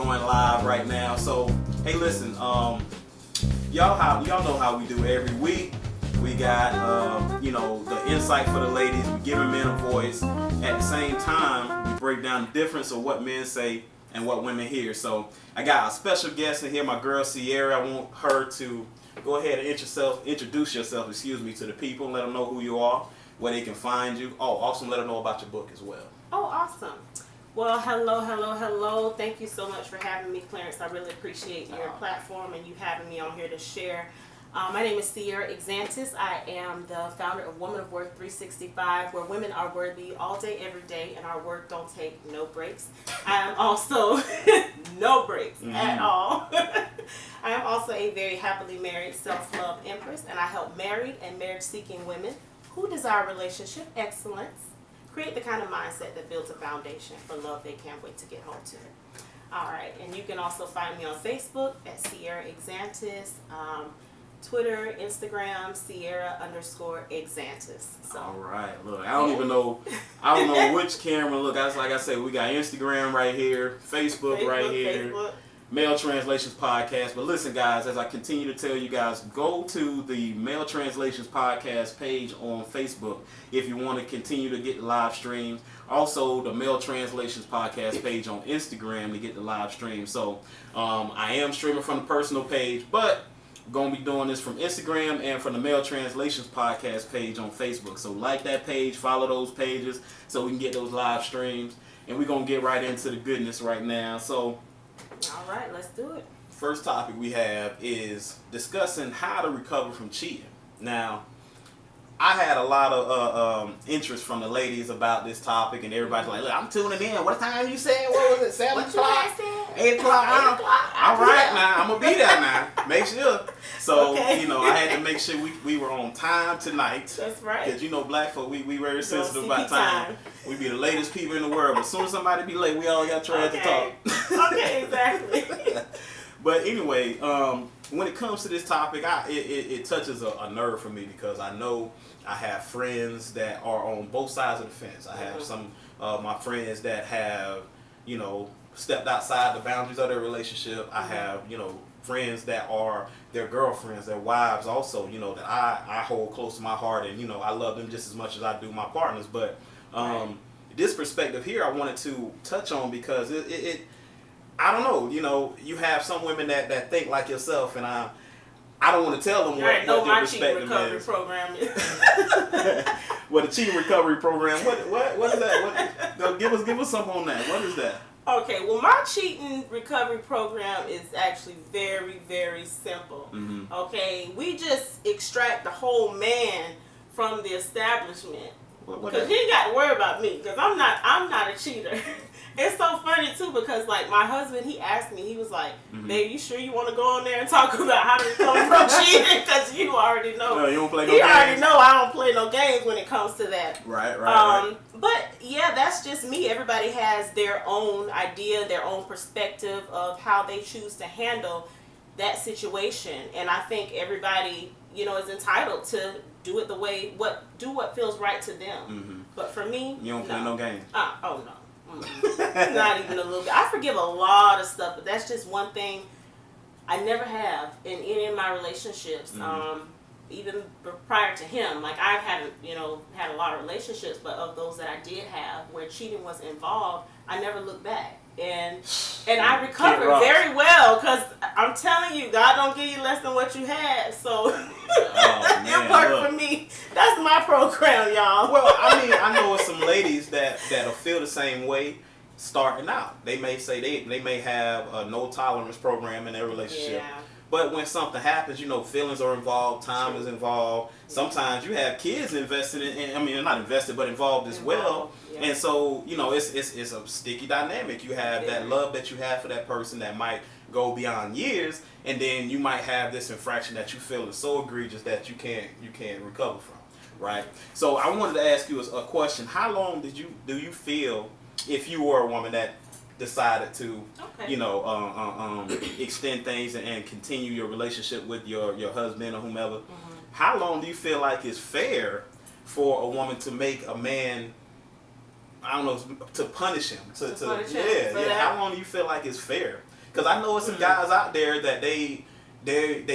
going live right now. So, hey, listen, y'all know how we do every week. We got, the insight for the ladies. We giving men a voice. At the same time, we break down the difference of what men say and what women hear. So, I got a special guest in here, my girl Ciara. I want her to go ahead and introduce yourself, to the people and let them know who you are, where they can find you. Oh, also let them know about your book as well. Oh, awesome. Well, hello. Thank you so much for having me, Clarence. I really appreciate your platform and you having me on here to share. My name is Ciara Exantus. I am the founder of Woman of Worth 365, where women are worthy all day, every day, and our work don't take no breaks. I am also no breaks at all. I am also a very happily married, self-love empress, and I help married and marriage-seeking women who desire relationship excellence create the kind of mindset that builds a foundation for love they can't wait to get home to. All right, and you can also find me on Facebook at Ciara Exantus. Twitter, Instagram, Ciara_Exantus. So. All right, look, I don't know which camera. Look, like I said, we got Instagram right here, Facebook right here, Male Translations Podcast. But listen, guys, as I continue to tell you guys, go to the Male Translations Podcast page on Facebook if you want to continue to get the live streams. Also, the Male Translations Podcast page on Instagram to get the live stream. So, I am streaming from the personal page, but going to be doing this from Instagram and from the Male Translations Podcast page on Facebook. So like that page, follow those pages so we can get those live streams. And we're going to get right into the goodness right now. So, all right, let's do it. First topic we have is discussing how to recover from cheating. Now, I had a lot of interest from the ladies about this topic, and everybody's like, look, I'm tuning in. What time you said? What was it, 7 o'clock? 8 o'clock? All right, now, I'm going to be there now. Make sure. So, okay. I had to make sure we were on time tonight. That's right. Because, black folk, we very sensitive about time. We be the latest people in the world, but as soon as somebody be late, we all got trash to talk. Okay, exactly. But anyway, when it comes to this topic, it touches a nerve for me because I know I have friends that are on both sides of the fence. I have some my friends that have, stepped outside the boundaries of their relationship. I have, friends that are their girlfriends, their wives also, that I hold close to my heart, and, I love them just as much as I do my partners. But this perspective here I wanted to touch on because it I don't know, you have some women that think like yourself, and I don't want to tell them what their perspective is. Program is. Well, the cheating recovery program, what is that? Give us something on that. What is that? Okay, well, my cheating recovery program is actually very, very simple. Mm-hmm. Okay, we just extract the whole man from the establishment. Because he ain't got to worry about me, because I'm not a cheater. It's so funny too, because like my husband, he asked me, he was like, babe, you sure you want to go on there and talk about how to recover from cheating? Because you already know. No, you don't play no games. You already know I don't play no games when it comes to that. Right. But yeah, that's just me. Everybody has their own idea, their own perspective of how they choose to handle that situation. And I think everybody, is entitled to do it what feels right to them. Mm-hmm. But for me, you don't play no games. Oh no. Not even a little bit. I forgive a lot of stuff, but that's just one thing I never have in any of my relationships. Even prior to him, like I haven't, had a lot of relationships, but of those that I did have where cheating was involved, I never looked back. And I recovered very well, because I'm telling you, God don't give you less than what you had. So it worked for me. That's my program, y'all. Well, I know some ladies that'll feel the same way starting out. They may say they may have a no tolerance program in their relationship. Yeah. But when something happens, feelings are involved, time is involved. Sometimes you have kids invested in, not invested, but involved as well. Yeah. And so, it's a sticky dynamic. You have that love that you have for that person that might go beyond years, and then you might have this infraction that you feel is so egregious that you can't recover from, right? So I wanted to ask you a question. How long do you feel, if you were a woman that decided to, extend things and continue your relationship with your husband or whomever, how long do you feel like it's fair for a woman to make a man, to punish him? To punish him. How long do you feel like it's fair? Because I know some guys out there that they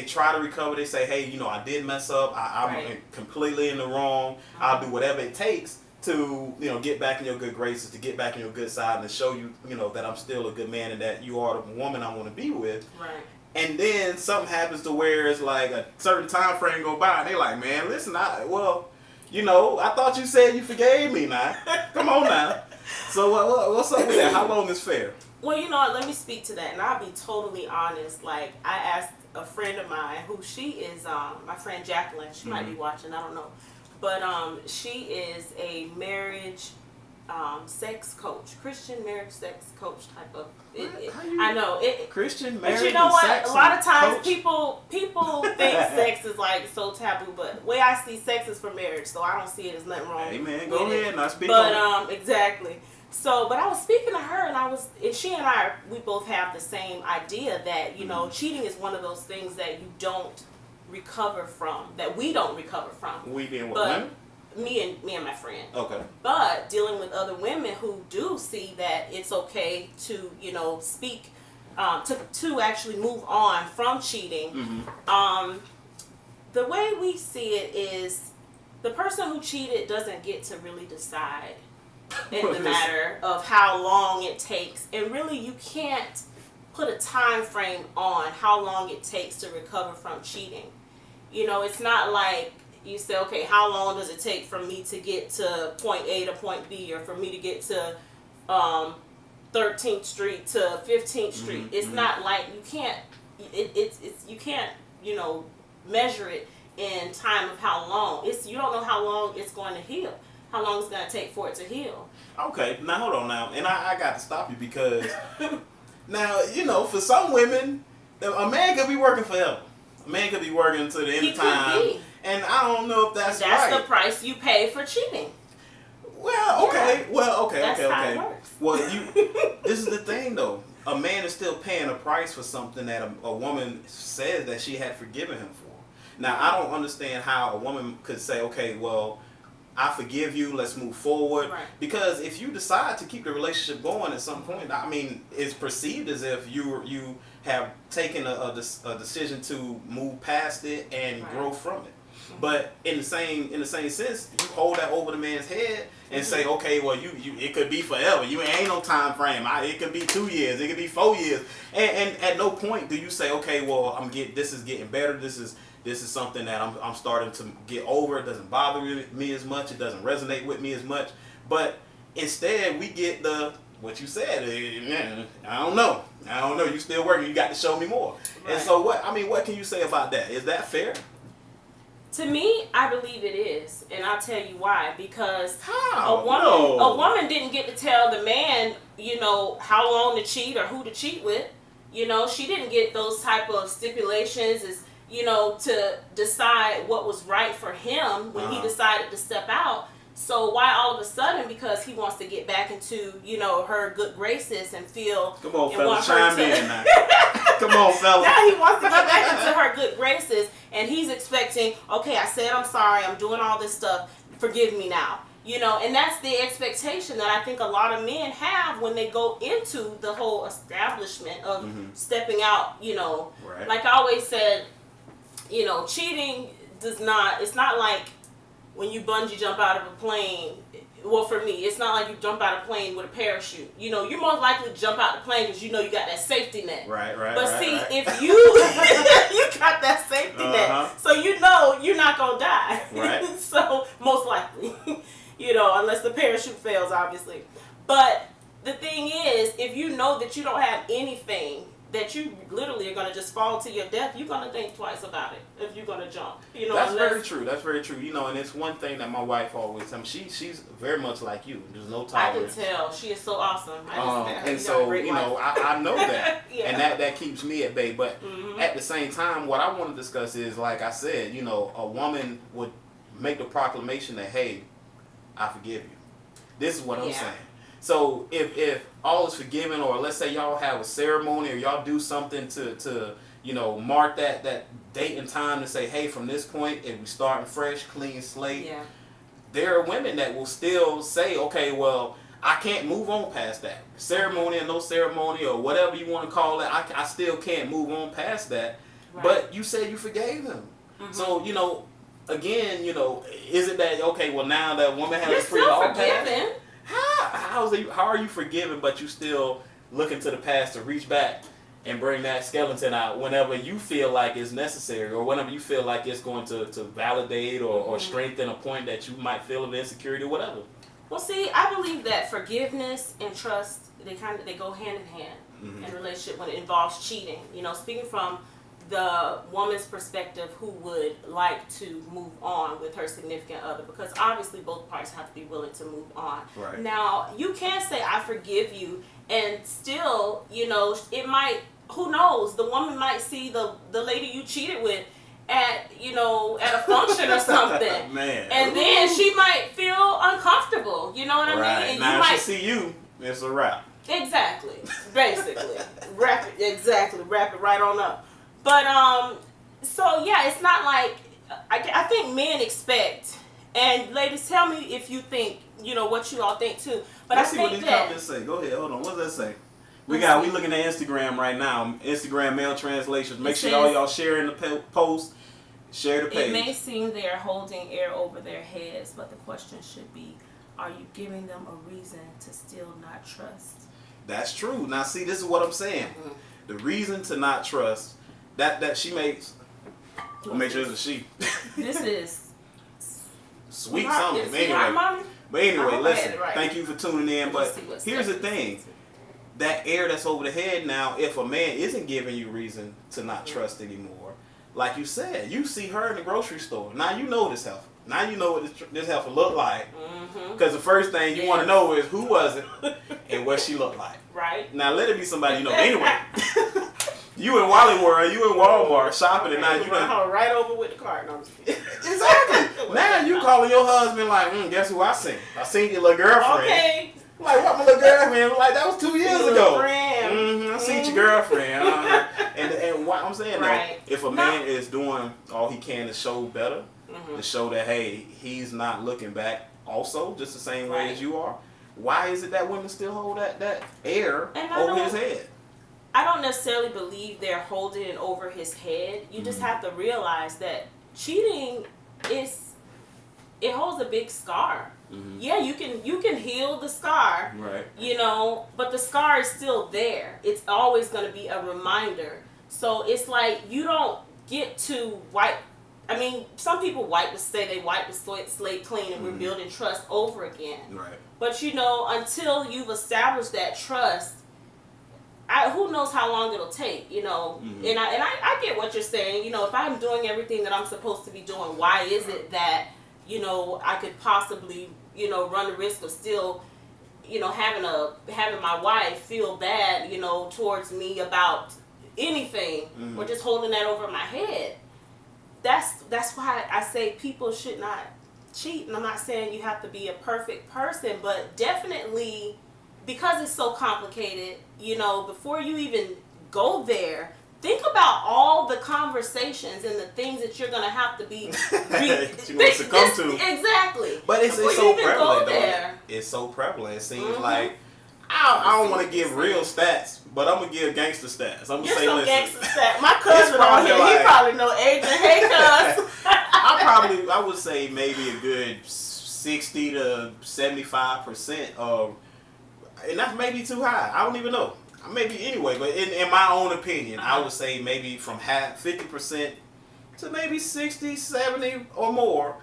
try to recover. They say, hey, I did mess up. I'm completely in the wrong. I'll do whatever it takes to, get back in your good graces, to get back in your good side, and to show you, that I'm still a good man and that you are the woman I want to be with. Right. And then something happens to where it's like a certain time frame go by, and they like, man, listen, I thought you said you forgave me now. Come on now. So what's up with that? How long is fair? Well, let me speak to that, and I'll be totally honest. Like, I asked a friend of mine, who she is, my friend Jacqueline. She might be watching, I don't know. But she is a marriage sex coach, Christian marriage sex coach type of. I know it. Christian marriage. But you know what? Sex a lot of times coach? people think sex is like so taboo, but the way I see sex is for marriage, so I don't see it as nothing wrong. Amen. Go ahead, now speak. But exactly. So, but I was speaking to her, and she and I, we both have the same idea that cheating is one of those things that you don't recover from, that we don't recover from. We being what, women? Me and my friend. Okay. But dealing with other women who do see that it's okay to speak, to actually move on from cheating. The way we see it is the person who cheated doesn't get to really decide in the matter of how long it takes, and really you can't put a time frame on how long it takes to recover from cheating. It's not like you say, okay, how long does it take for me to get to point A to point B, or for me to get to 13th Street to 15th Street. It's not like you can't. You can't measure it in time of how long. You don't know how long it's going to heal. How long it's going to take for it to heal. Okay, now hold on now, and I got to stop you because now for some women, a man could be working forever. A man could be working to the end of time. Could be. And I don't know if that's right. That's the price you pay for cheating. Well, okay. Yeah. Well, okay, That's okay, how okay. it works. Well, this is the thing though. A man is still paying a price for something that a woman says that she had forgiven him for. Now, I don't understand how a woman could say, okay, well, I forgive you, let's move forward. Right. Because if you decide to keep the relationship going at some point, I mean, it's perceived as if you have taken a decision to move past it and grow from it. But in the same sense, you hold that over the man's head and say, okay, well, you it could be forever. You ain't no time frame. It could be 2 years. It could be 4 years. And at no point do you say, okay, well, this is getting better. This is something that I'm starting to get over. It doesn't bother me as much. It doesn't resonate with me as much. But instead, we get what you said. I don't know. You still working. You got to show me more. Right. And so what can you say about that? Is that fair? To me, I believe it is, and I'll tell you why. Because how? a woman didn't get to tell the man, how long to cheat or who to cheat with. She didn't get those type of stipulations as to decide what was right for him when he decided to step out. So why all of a sudden, because he wants to get back into, her good graces and feel... Come on, fellas, chime in now. Come on, fellas. Now he wants to get back into her good graces, and he's expecting, okay, I said I'm sorry, I'm doing all this stuff, forgive me now. And that's the expectation that I think a lot of men have when they go into the whole establishment of stepping out, Right. Like I always said, cheating it's not like when you bungee jump out of a plane. Well, for me, it's not like you jump out of a plane with a parachute. You're most likely to jump out the plane because you got that safety net. Right. But see, if you got that safety net, so you're not gonna die. Right. So most likely, unless the parachute fails, obviously. But the thing is, if you know that you don't have anything, that you literally are going to just fall to your death, you're going to think twice about it if you're going to jump. That's very true. That's very true. And it's one thing that my wife always tells me. She's very much like you. There's no tolerance. I can tell. She is so awesome. And so, I know that. Yeah. And that keeps me at bay. But at the same time, what I want to discuss is, like I said, a woman would make the proclamation that, hey, I forgive you. This is what I'm saying. So if all is forgiven, or let's say y'all have a ceremony or y'all do something to mark that date and time to say, hey, from this point, if we starting fresh, clean slate, there are women that will still say, okay, well, I can't move on past that. Ceremony or no ceremony or whatever you want to call it, I still can't move on past that. Right. But you said you forgave him. Mm-hmm. So, again, is it that, okay, well, now that woman has a free all past? How are you forgiven, but you still looking to the past to reach back and bring that skeleton out whenever you feel like it's necessary, or whenever you feel like it's going to validate or strengthen a point that you might feel of insecurity or whatever? Well, see, I believe that forgiveness and trust, they go hand in hand in a relationship when it involves cheating. Speaking from the woman's perspective who would like to move on with her significant other, because obviously both parties have to be willing to move on. Right. Now, you can't say I forgive you and still, it might, who knows, the woman might see the lady you cheated with at a function or something. Man. And then she might feel uncomfortable. You know what I mean? And now she see you, it's a wrap. Exactly. Basically. Wrap it right on up. But so yeah, it's not like I think men expect, and ladies, tell me if you think what you all think too. But Let's I see think what these that comments say. Go ahead, hold on. What does that say? We looking at Instagram right now. Instagram male translations. Make sure all y'all sharing the post. Share the page. It may seem they are holding air over their heads, but the question should be, are you giving them a reason to still not trust? That's true. Now see, this is what I'm saying. The reason to not trust that she makes. We'll make sure it's a she. This is sweet something. But anyway, listen. Thank you for tuning in. But here's the thing. That air that's over the head now, if a man isn't giving you reason to not trust anymore, like you said, you see her in the grocery store. Now you know this heifer. Now you know what this heifer look like. Because the first thing you want to know is who was it and what she looked like. Right. Now let it be somebody you know. Anyway, you in Wally World, you in Walmart shopping, and now you know right over with the cart. No, exactly. Now you calling your husband like, guess who I seen? I seen your little girlfriend. Okay. Like, what, my little girlfriend? Like, that was 2 years ago. I seen your girlfriend. And what I'm saying, right. though, if a man is doing all he can to show better, to show that, hey, he's not looking back also, just the same way as you are, why is it that women still hold that air over his head? I don't necessarily believe they're holding it over his head. You just have to realize that cheating it holds a big scar. Yeah, you can heal the scar, right? But the scar is still there. It's always going to be a reminder. So it's like you don't get to wipe. I mean, some people say they wipe the slate clean and we're building trust over again. Right. But until you've established that trust, who knows how long it'll take, And I get what you're saying. If I'm doing everything that I'm supposed to be doing, why is it that I could possibly, run the risk of still, having my wife feel bad, towards me about anything, or just holding that over my head. That's why I say people should not cheat. And I'm not saying you have to be a perfect person, but definitely, because it's so complicated, before you even go there, think about all the conversations and the things that you're going to have to be succumb to. Exactly. But it's so prevalent, though. It's so prevalent. It seems like, I don't want to give real stats, but I'm going to give gangster stats. I'm going to say, listen. Gangster stats. My cousin on here, he probably know Agent. Hey, cuz. I would say maybe a good 60 to 75% of, and that's maybe too high. I don't even know. Maybe anyway, but in my own opinion, I would say maybe from 50% to maybe 60, 70 or more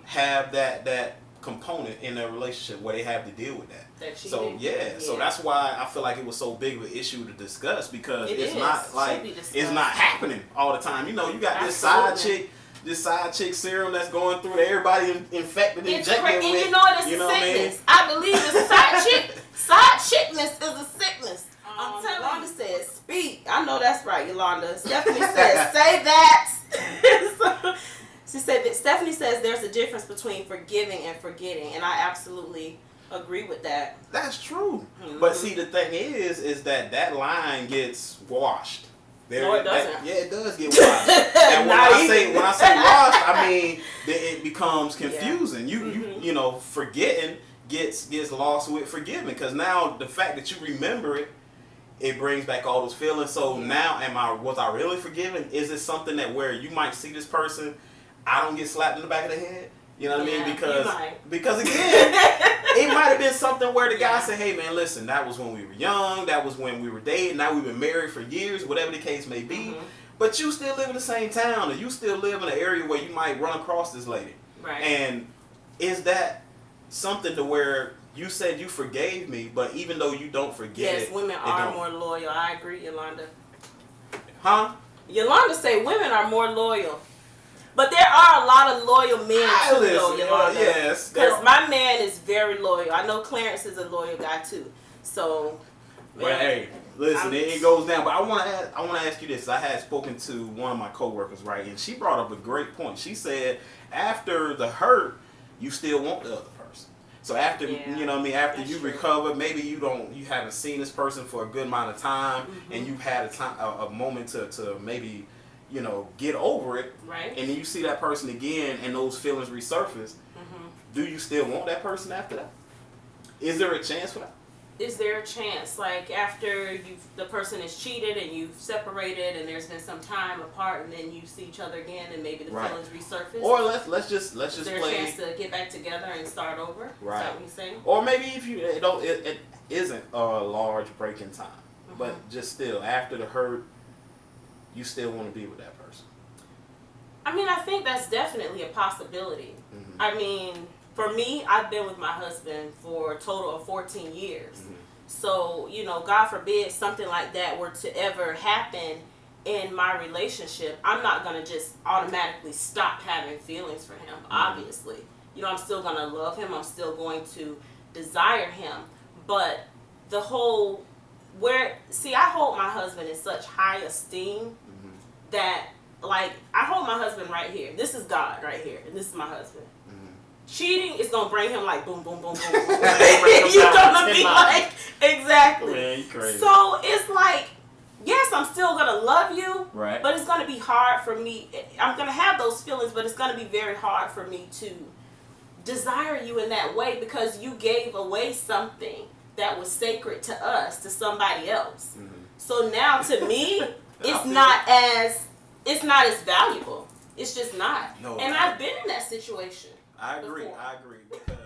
have that component in their relationship where they have to deal with that. So so that's why I feel like it was so big of an issue to discuss, because it's not like it's not happening all the time. You got this side chick serum that's going through that everybody infected and injected with. And it's a sickness. I believe the side chickness is a sickness. I'm telling Yolanda says, speak. I know that's right, Yolanda. Stephanie says, say that. She said that Stephanie says there's a difference between forgiving and forgetting, and I absolutely agree with that. That's true. But see, the thing is that line gets washed. No, it doesn't. It does get washed. And when I say washed, I mean that it becomes confusing. You forgetting gets lost with forgiving, because now the fact that you remember it, it brings back all those feelings. So now, was I really forgiven? Is it something that where you might see this person, I don't get slapped in the back of the head? You know what I mean? Because again, it might have been something where the guy said, hey man, listen, that was when we were young, that was when we were dating, now we've been married for years, whatever the case may be. But you still live in the same town, and you still live in an area where you might run across this lady. Right. And is that something to where you said you forgave me, but even though you don't forget it, yes, women are more loyal. I agree, Yolanda. Huh? Yolanda say women are more loyal. But there are a lot of loyal men too, though, Yolanda. Yes. Because my man is very loyal. I know Clarence is a loyal guy too. So, well, hey, listen, it goes down. But I want to ask you this. I had spoken to one of my coworkers, right, and she brought up a great point. She said, after the hurt, you still want the other person. So after you know what I mean, after you recover, maybe you haven't seen this person for a good amount of time, and you've had a moment to maybe, you know, get over it, right? And then you see that person again, and those feelings resurface. Do you still want that person after that? Is there a chance for that? Is there a chance, like after the person is cheated and you've separated and there's been some time apart, and then you see each other again and maybe the feelings resurface? Or let's just is there play. a chance to get back together and start over? Right. Is that what you're saying? Or maybe if it isn't a large break in time, but just still after the hurt, you still want to be with that person. I mean, I think that's definitely a possibility. I mean, for me, I've been with my husband for a total of 14 years. So, you know, God forbid something like that were to ever happen in my relationship, I'm not going to just automatically stop having feelings for him, obviously. You know, I'm still going to love him. I'm still going to desire him. But the whole, I hold my husband in such high esteem that, like, I hold my husband right here. This is God right here, and this is my husband. Cheating is gonna bring him like boom, boom, boom, boom, boom. You're gonna be like, exactly. Man, you crazy. So it's like, yes, I'm still gonna love you, right? But it's gonna be hard for me. I'm gonna have those feelings, but it's gonna be very hard for me to desire you in that way, because you gave away something that was sacred to us to somebody else. So now to me, it's not as valuable. It's just not. No, and I've been in that situation. I agree. Before. I agree, because